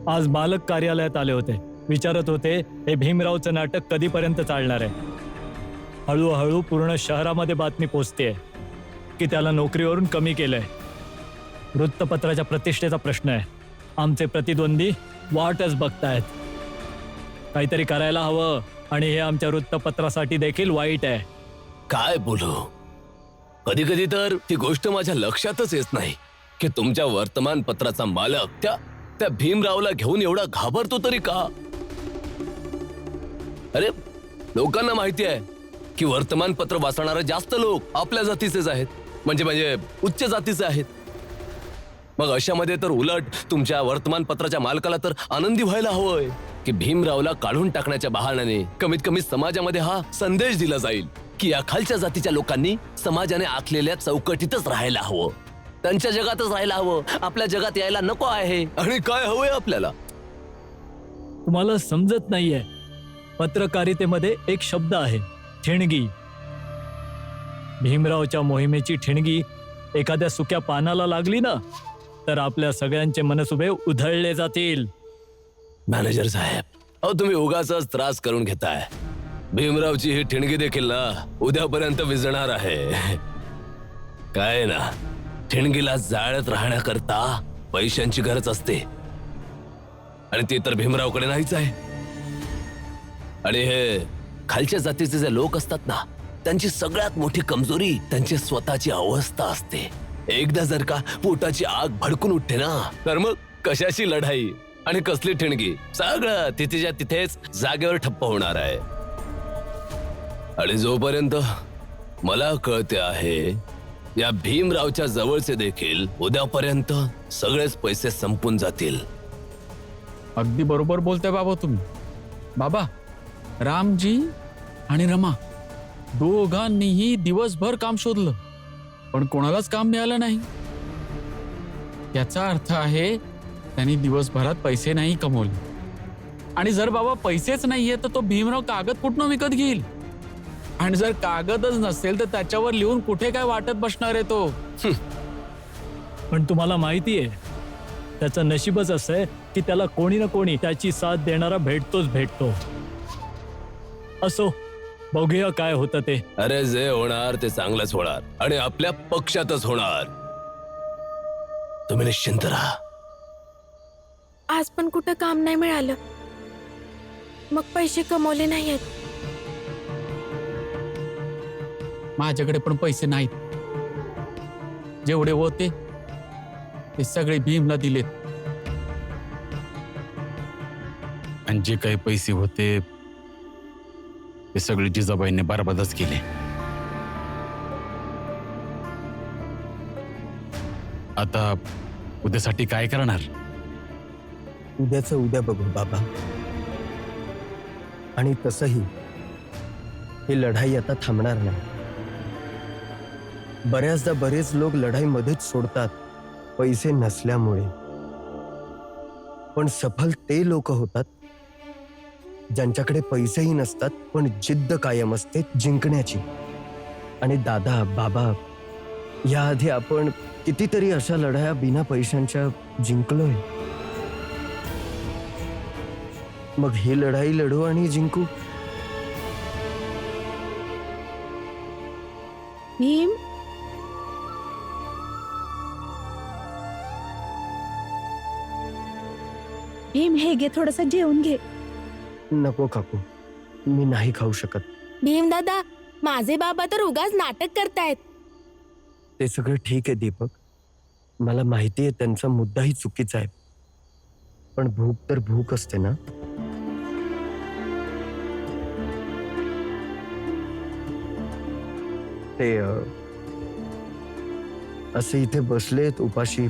आज मालक कार्यालयात आले होते. विचारत होते हे भीमरावचं नाटक कधीपर्यंत चालणार आहे. हळूहळू पूर्ण शहरामध्ये बातमी पोचतेय की त्याला नोकरीवरून कमी केलंय. वृत्तपत्राच्या प्रतिष्ठेचा प्रश्न आहे. आमचे प्रतिद्वंदी वाटच बघतायत. काहीतरी करायला हवं आणि हे आमच्या वृत्तपत्रासाठी देखील वाईट आहे. काय बोलू, कधी कधी तर ती गोष्ट माझ्या लक्षातच येत नाही की तुमच्या वर्तमानपत्राचा मालक त्या भीमरावला घेऊन एवढा घाबरतो तरी का? अरे, लोकांना माहिती आहे की वर्तमानपत्र वाचणारे जास्त लोक आपल्या जातीचेच आहेत, म्हणजे उच्च जातीचे आहेत. मग अशामध्ये तर उलट तुमच्या वर्तमानपत्राच्या मालकाला तर आनंदी व्हायला हवंय की भीमरावला काढून टाकण्याच्या बहाण्याने कमीत कमी समाजामध्ये हा संदेश दिला जाईल की या खालच्या जातीच्या लोकांनी समाजाने आखलेल्या चौकटीतच राहायला हवं, त्यांच्या जगातच राहायला हवं, आपल्या जगात यायला नको आहे. आणि काय हवंय आपल्याला? तुम्हाला समजत नाहीये. पत्रकारितेमध्ये एक शब्द आहे, ठिणगी. भीमरावच्या मोहिमेची ठिणगी एखाद्या सुक्या पानाला लागली ना तर आपल्या सगळ्यांचे मनसुबे उधळले जातील. मॅनेजर साहेब, अहो तुम्ही उगाचच त्रास करून घेताय. भीमरावची ही ठिणगी देखील ना उद्यापर्यंत विझणार आहे. काय ना, ठिणगीला जाळत राहण्याकरता पैशांची गरज असते आणि ते तर भीमरावकडे नाहीच आहे. आणि हे खालच्या जातीचे जे लोक असतात ना, त्यांची सगळ्यात मोठी कमजोरी त्यांची स्वतःची अवस्था असते. एकदा जर का पोटाची आग भडकून उठते ना तर मग कशाची लढाई आणि कसली ठिणगी, सगळं तिथेच्या तिथेच जागेवर ठप्प होणार आहे. आणि जोपर्यंत मला कळते आहे, या भीमरावच्या जवळचे देखील उद्यापर्यंत सगळेच पैसे संपून जातील. अगदी बरोबर बोलताय बाबा तुम्ही. बाबा, रामजी आणि रमा दोघांनीही दिवसभर काम शोधलं पण कोणालाच काम मिळालं नाही. याचा अर्थ आहे त्यांनी दिवसभरात पैसे नाही कमवले. आणि जर बाबा पैसेच नाहीये तर तो भीमराव कागद कुठनं विकत घेईल? आणि जर कागदच नसेल तर त्याच्यावर लिहून कुठे काय वाटत बसणार आहे तो? पण तुम्हाला माहिती आहे त्याचं नशीबच असं आहे की त्याला कोणी ना कोणी त्याची साथ देणारा भेटतो. असो, बघूया काय होतं ते. अरे, जे होणार ते चांगलंच होणार आणि आपल्या पक्षातच होणार. तुम्ही निश्चिंत राहा. आज पण कुठं काम नाही मिळालं, मग पैसे कमवले नाहीयेत. माझ्याकडे पण पैसे नाहीत. जेवढे होते ते सगळे भीमला दिलेत. आणि जे काही पैसे होते ते सगळे जिजाबाईंनी बरबादच केले. आता उद्यासाठी काय करणार? उद्याचं उद्या बघू बाबा. आणि तसंही ही लढाई आता थांबणार नाही. बऱ्याचदा बरेच लोक लढाई मध्येच सोडतात पैसे नसल्यामुळे. पण सफल ते लोक होतात ज्यांच्याकडे पैसेही नसतात पण जिद्द कायम असते जिंकण्याची. आणि दादा, बाबा, याआधी आपण कितीतरी अशा लढाया बिना पैशांच्या जिंकलोय. मग ही लढाई लढू आणि जिंकू. भीम, भीम, हे घे, थोडंसं जेवून घे. नको काकू, मी नाही खाऊ शकत. भीम दादा, माझे बाबा तर उगाच नाटक करतायत. ते सगळं ठीक आहे दीपक, मला माहिती आहे त्यांचा मुद्दाही चुकीचा आहे. पण भूक तर भूक असते ना. ते असे इथे बसलेत उपाशी,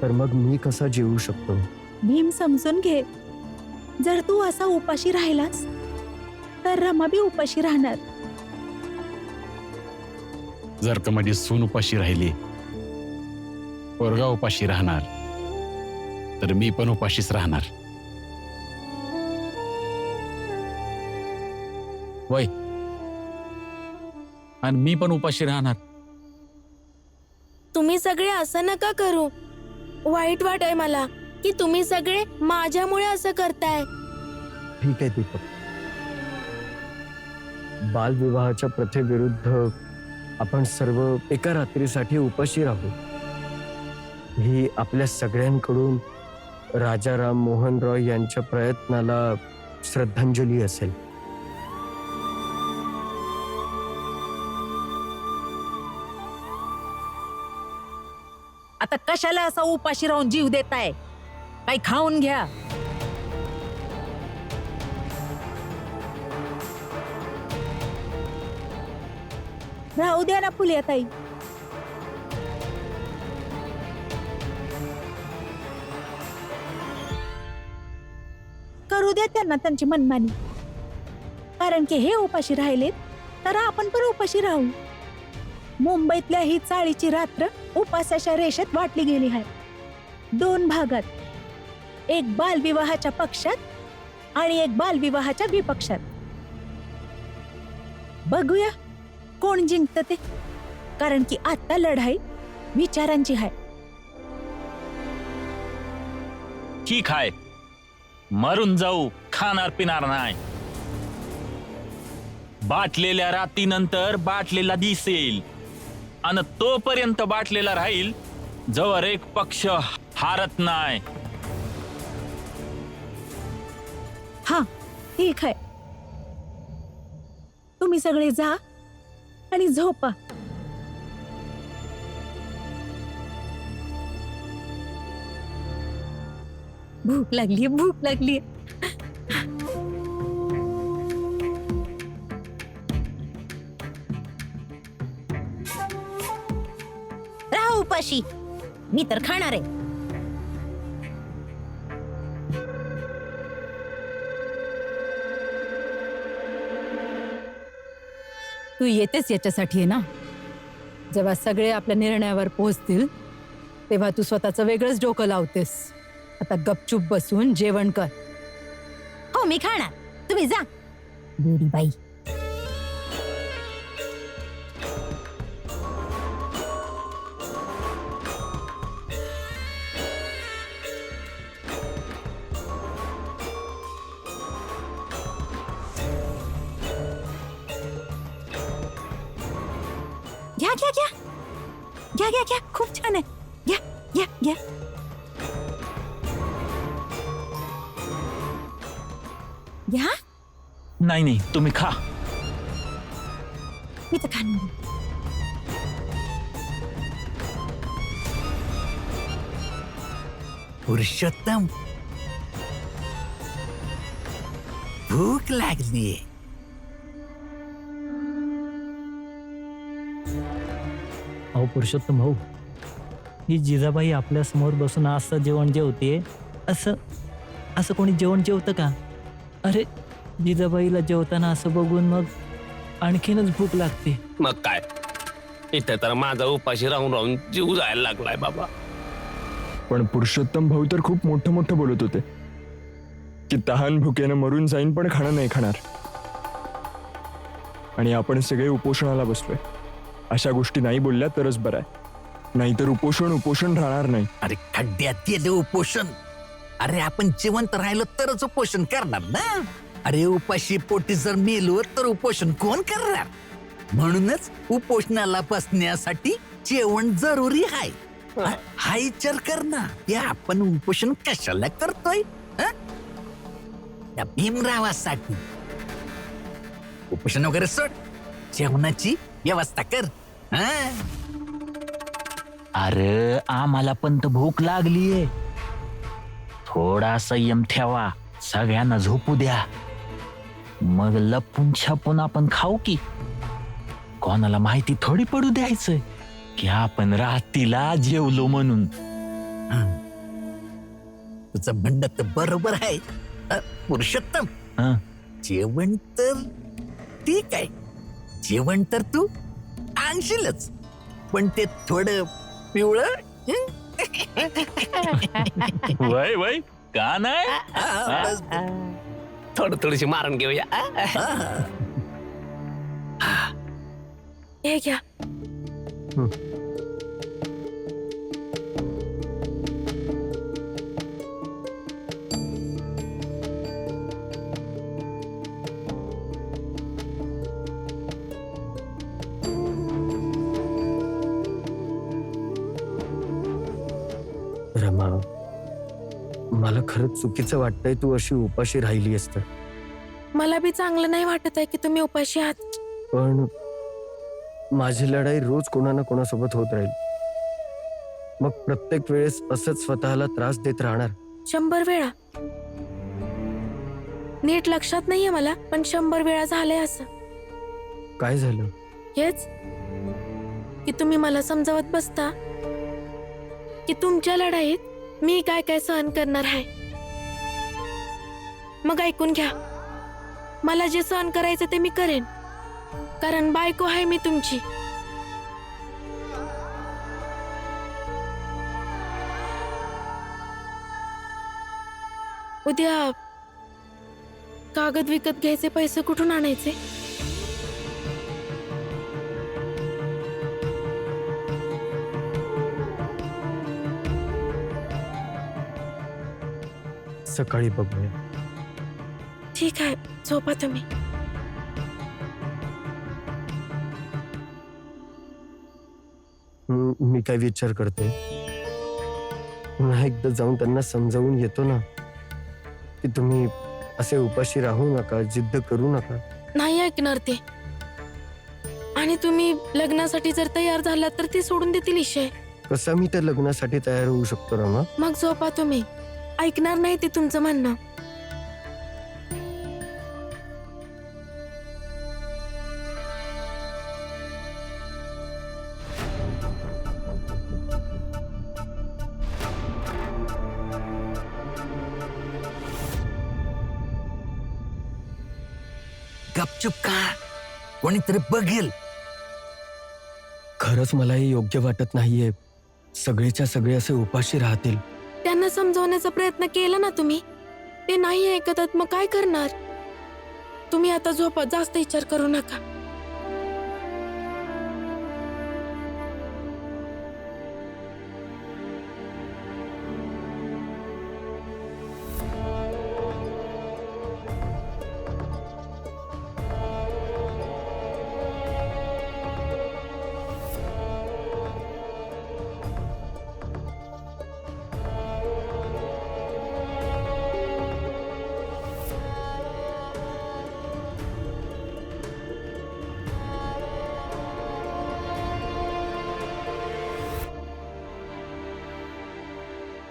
तर मग मी कसा जेवू शकतो? भीम, समजून घे. जर तू असा उपाशी राहिलास तर रमा बी उपाशी राहणार. जर का माझी सून उपाशी राहिली, पोरगा उपाशी राहणार, तर मी पण उपाशीच राहणार. वय, आणि मी पण उपाशी राहणार. तुम्ही सगळे असं नका करू, वाईट वाटय मला. की तुम्ही सगळे माझ्यामुळे असं करताय? ठीक आहे दीपक, बालविवाहाच्या प्रथेविरुद्ध आपण सर्व एका रात्रीसाठी उपाशी राहू. ही आपल्या सगळ्यांकडून राजाराम मोहन रॉय यांच्या प्रयत्नाला श्रद्धांजली असेल. आता कशाला असा उपाशी राहून जीव देताय? काही खाऊन घ्या. राहू द्या ना फुलियाताई. करू द्या त्यांना त्यांची मनमानी. कारण की हे उपाशी राहिलेत तर आपण पण उपाशी राहू. मुंबईतल्या ही चाळीची रात्र उपासाच्या रेषेत वाटली गेली आहे 2 भागात. एक बालविवाहाच्या पक्षात आणि एक बालविवाहाच्या विपक्षात. बघूया कोण जिंकतं ते. कारण की आता लढाई विचारांची आहे. ठीक आहे, मरून जाऊ, खाणार पिणार नाही. बाटलेल्या रातीनंतर बाटलेला दिसेल आणि तोपर्यंत बाटलेला राहील जवळ एक पक्ष हारत नाही. हा ठीक आहे. तुम्ही सगळे जा आणि झोपा. भूक लागली, भूक लागली. राहा उपाशी, मी तर खाणार आहे. तू येतेच याच्यासाठी आहे ना? जेव्हा सगळे आपल्या निर्णयावर पोहोचतील तेव्हा तू स्वतःचं वेगळंच डोकं लावतेस. आता गपचूप बसून जेवण कर. हो मी खाणार, तुम्ही जा. बाई. घ्या घ्या घ्या घ्या घ्या घ्या, खूप छान आहे. घ्या घ्या घ्या. घ्या. नाही नाही, तुम्ही खा. मी तर खाणार. पुरुषोत्तम, भूक लागलीये. अहो पुरुषोत्तम भाऊ, ही जिजाबाई आपल्या समोर बसून असं जेवण जेवते, असं असं कोणी जेवण जेवतं का? अरे जिजाबाईला जेवताना असं बघून मग आणखीनच भूक लागते. मग काय, इथे तर माझा उपाशी राहून राहून जीव जायला लागलाय बाबा. पण पुरुषोत्तम भाऊ तर खूप मोठं मोठं बोलत होते की तहान भुकेनं मरून जाईन पण खाणं नाही खाणार. आणि आपण सगळे उपोषणाला बसलोय. अशा गोष्टी नाही बोलल्या तरच बरं आहे, नाहीतर उपोषण राहणार नाही. अरे खड्ड्यात गेले उपोषण. अरे आपण जिवंत राहिलो तरच उपोषण करणार ना. अरे उपाशी पोटी जर मेलो तर उपोषण कोण करणार? म्हणूनच उपोषणाला बसण्यासाठी जेवण जरुरी आहे. हा विचार कर ना, की आपण उपोषण कशाला करतोय? त्या भीमरावासाठी. उपोषण वगैरे सोड, जेवणाची व्यवस्था कर. अरे आम्हाला पण तर भूक लागलीये. थोडा संयम ठेवा, सगळ्यांना झोपू द्या, मग लपून छपून आपण खाऊ की. कोणाला माहिती थोडी पडू द्यायचं की आपण रात्रीला जेवलो म्हणून. तुझं म्हणणं तर बरोबर आहे पुरुषोत्तम. हं. जेवण तर ठीक आहे, जेवण तर तू आणशीलच, पण ते थोडं पिवळं. वय वय का नाही? बस, थोडीशी मारून घेऊया. हे घ्या. मला खरंच चुकीचं वाटतंय तू अशी उपाशी राहिली असत. मला बी चांगलं नाही वाटत आहे की तुम्ही उपाशी आहात. पण माझी लढाई रोज कोणा ना कोणासोबत होत राहील. मग प्रत्येक वेळेस असंच स्वतःला त्रास देत राहणार. 100 वेळा. नीट लक्षात नाहीये मला, पण 100 वेळा झालंय असं. काय झालं? हेच की तुम्ही मला समजावत बसता की तुमच्या लढाईत मी काय काय सहन करणार आहे. मग ऐकून घ्या, मला जे सहन करायचं ते मी करेन, कारण बायको आहे मी तुमची. उद्या कागद विकत घ्यायचे पैसे कुठून आणायचे? सकाळी बघूया. ठीक आहे, झोपा तुम्ही. मी काय विचार करते, पुन्हा एकदा जाऊन त्यांना समजावून येतो ना की तुम्ही असे उपाशी राहू नका, जिद्द करू नका. नाही ऐकणार ते. आणि तुम्ही लग्नासाठी जर तयार झालात तर ते सोडून देतील विषय. कसा मी त्या लग्नासाठी तयार होऊ शकतो रमा? मग झोपा तुम्ही. ऐकणार नाही ते तुमचं म्हणणं. गपचूप का? कोणीतरी बघेल. खरंच मला हे योग्य वाटत नाहीये. सगळेच्या सगळे असे उपाशी राहतील. त्यांना समजवण्याचा प्रयत्न केला ना तुम्ही, ते नाही ऐकतात, मग काय करणार? तुम्ही आता झोपा, जास्त विचार करू नका.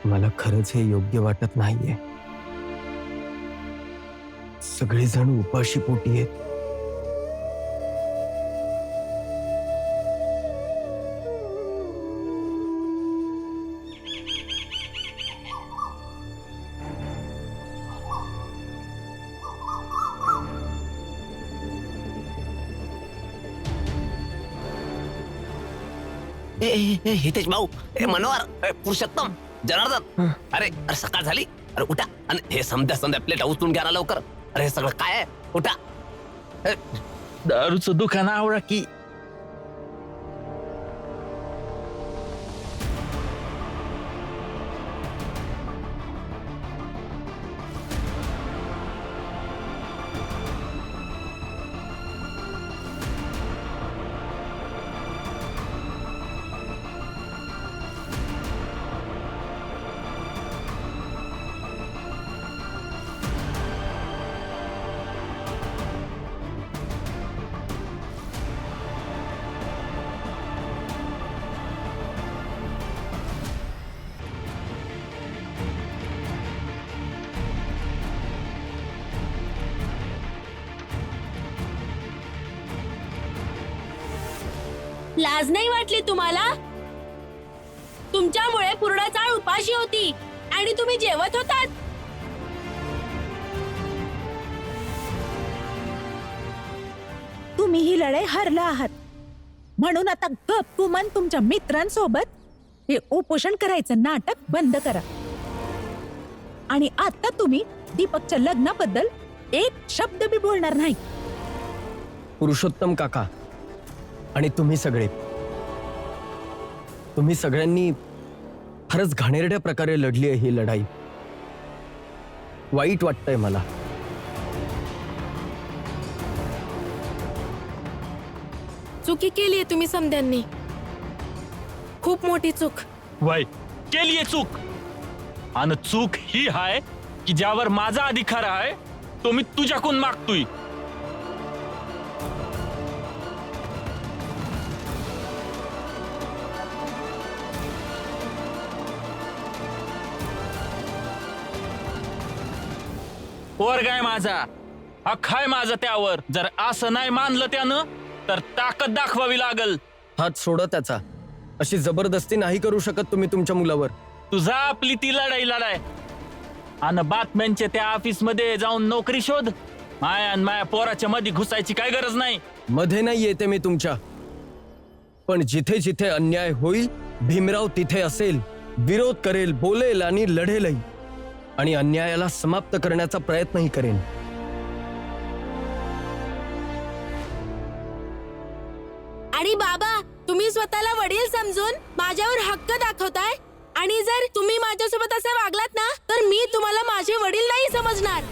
मला खरंच हे योग्य वाटत नाहीये. सगळेजण उपाशी पोटी आहेत. हितेश भाऊ, मनोहर, पुरुषोत्तम, जनार्दन, अरे अरे सकाळ झाली. अरे उठा. आणि हे समध्या प्लेट उचलून घ्या ना लवकर. अरे हे सगळं काय आहे? उठा. दारूचं दुकान आवडा की. लाज नाही वाटली तुम्हाला? तुमच्यामुळे पूर्ण चाळ उपाशी होती आणि तुम्ही जेवत होतात. तुम्ही ही लढाई हरला आहात, म्हणून आता गपगुमान तुमच्या मित्रांसोबत हे उपोषण करायचं नाटक बंद करा. आणि आता तुम्ही दीपकच्या लग्नाबद्दल एक शब्द बी बोलणार नाही. पुरुषोत्तम काका आणि तुम्ही सगळ्यांनी फारच घाणेरड्या प्रकारे लढली आहे ही लढाई. वाईट वाटतंय मला. चुकी केलीये तुम्ही समध्यांनी, खूप मोठी चूक. वय केलीये चूक. आणि चूक ही आहे की ज्यावर माझा अधिकार आहे तो मी तुझ्याकडून मागतोय. पोरगा आहे माझा, हक्क आहे माझा त्यावर. जर असं नाही मानलं त्यानं तर ताकद दाखवावी लागल. हात सोडा त्याचा. अशी जबरदस्ती नाही करू शकत तुम्ही तुमच्या मुलावर. तुझा आपली ती लढाई आणि बातम्यांच्या त्या ऑफिस मध्ये जाऊन नोकरी शोध. माया पोराच्या मध्ये घुसायची काय गरज नाही. मध्ये नाही येते मी तुमच्या, पण जिथे जिथे अन्याय होईल भीमराव तिथे असेल, विरोध करेल, बोलेल आणि लढेलही, आणि अन्यायाला समाप्त करण्याचा प्रयत्नही करेन. आणि बाबा, तुम्ही स्वतःला वडील समजून माझ्यावर हक्क दाखवताय, आणि जर तुम्ही माझ्यासोबत असे वागलात ना तर मी तुम्हाला माझे वडील नाही समजणार.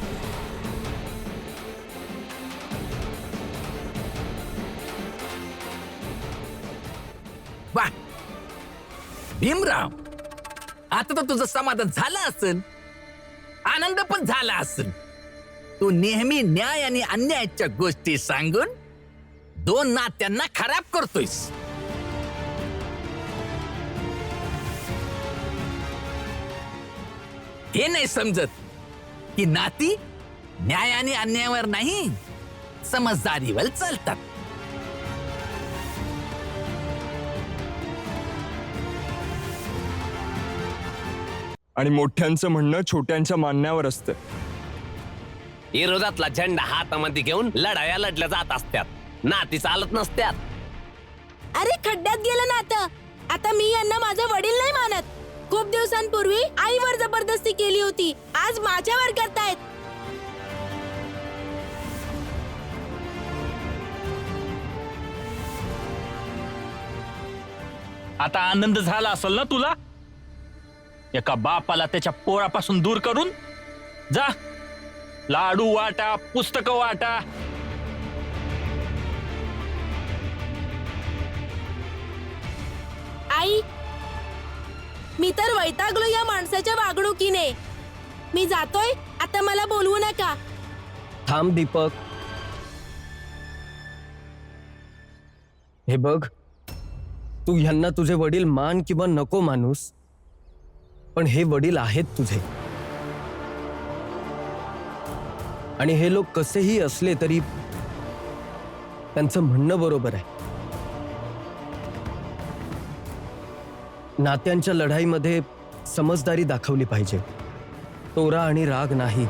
वा भीमराव, आता तर तुझं समाधान झालं असेल, आनंद पण झाला असेल. तू नेहमी न्याय आणि अन्यायाच्या गोष्टी सांगून दोन नात्यांना खराब करतोयस. हे नाही समजत की नाती न्याय आणि अन्यायावर नाही, समजदारीवर चालतात. आणि मोठ्यांचं म्हणणं छोट्यांच्या मानण्यावर असतं. विरोधातला झेंडा हातामध्ये घेऊन लढाया लढल्या जात असतात, नाती चालत नसत्यात. अरे खड्ड्यात गेलं नातं. आता मी यांना माझे वडील नाही मानत. खूप दिवसांपूर्वी आईवर जबरदस्ती केली होती, आज माझ्यावर करतायत. आता आनंद झाला असेल ना तुला. एका बापाला त्याच्या पोरापासून दूर करून जा, लाडू वाटा, पुस्तकं वाटा. आई, मी तर वैतागलो या माणसाच्या वागणुकीने. मी जातोय, आता मला बोलवू नका. थांब दीपक. हे बघ, तू ह्यांना तुझे वडील मान किंवा नको मानूस, पण हे वडील आहेत तुझे. आणि हे लोक कसेही असले तरी त्यांचं म्हणणं बरोबर आहे. नात्यांच्या लढाईमध्ये समजदारी दाखवली पाहिजे, तोरा आणि राग नाही.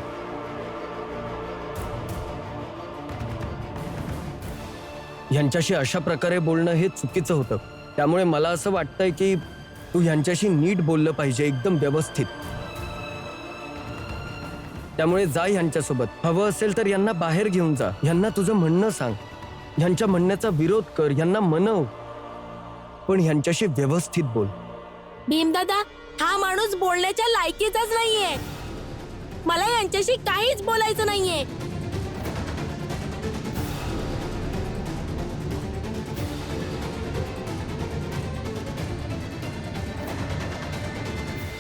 ह्यांच्याशी अशा प्रकारे बोलणं हे चुकीचं होतं. त्यामुळे मला असं वाटतंय की तू ह्यांच्याशी नीट बोललं पाहिजे, एकदम व्यवस्थित. त्यामुळे जा ह्यांच्यासोबत. हवं असेल तर यांना बाहेर घेऊन जा, ह्यांना तुझं म्हणणं सांग, ह्यांच्या म्हणण्याचा विरोध कर, ह्यांना मनव, पण ह्यांच्याशी व्यवस्थित बोल. भीमदादा, हा माणूस बोलण्याच्या लायकीचाच नाहीये. मला यांच्याशी काहीच बोलायचं नाहीये.